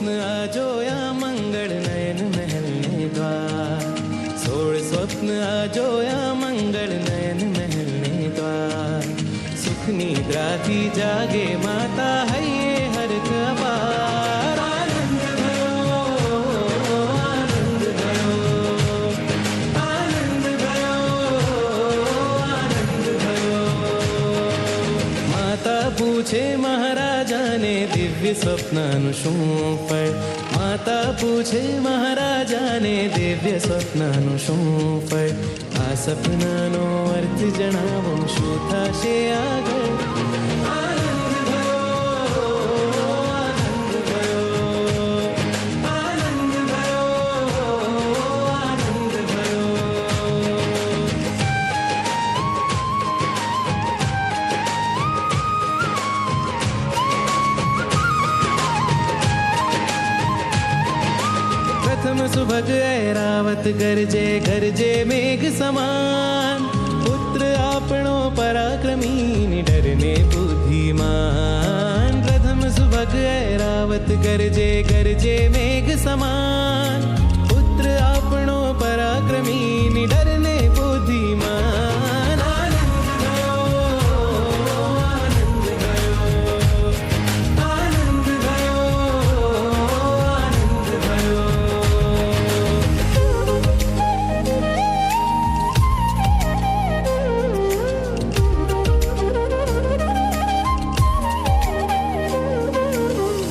स्वप्न आजोया मंगल नयन महलने द्वार 16 स्वप्न आजोया मंगल नयन महलने द्वार सुख निद्राथी जागे माता हये हर्ष अपार आनंद भयो आनंद भयो आनंद भयो आनंद भयो माता पूछे महाराजा ने दिव्य स्वप्नानु શું ફળ માતા પૂછે મહારાજાને દિવ્ય સ્વપ્નનું શું ફળ આ સપનાનો અર્થ જણાવો શું થશે આગળ આનંદ भयो આનંદ भयो આનંદ भयो આનંદ भयो प्रथम सुभग ऐरावत गरजे गरजे मेघ समान पुत्र आपणो पराक्रमी निडरने बुद्धिमान प्रथम सुभग ऐरावत गरजे गरजे मेघ समान पुत्र आपणो पराक्रमी निडरने बुद्धिमान आनंद भयो आनंद भयो आनंद भयो आनंद भयो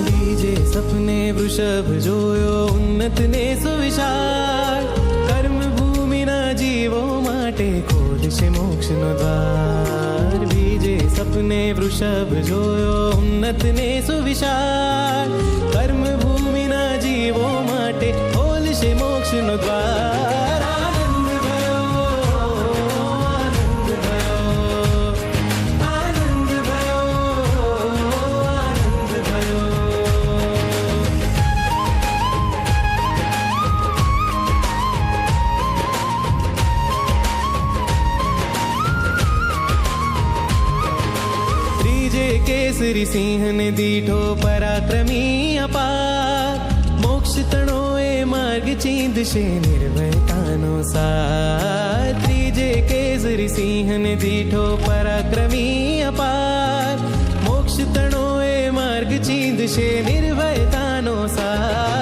बीजे सपने वृषभ जोयो उन्नत ने सुविशाल कर्म भूमिना जीवो माटे खोलशे मोक्षनो द्वार बीजे सपने वृषभ जोयो उन्नत ने सुविशाल कर्म भूमिना जीवो माटे खोलशे मोक्षनो द्वार आनंद भयो आनंद भयो आनंद भयो आनंद भयो त्रीजे केसरी सिंह ने दीठो पराक्रमी अपार मोक्ष तणोए मार्ग चींदशे निर्भयतानो सार त्रीजे केसरी सिंह ने दीठो पराक्रमी अपार मोक्ष तणोए मार्ग चींदशे निर्भयतानो सार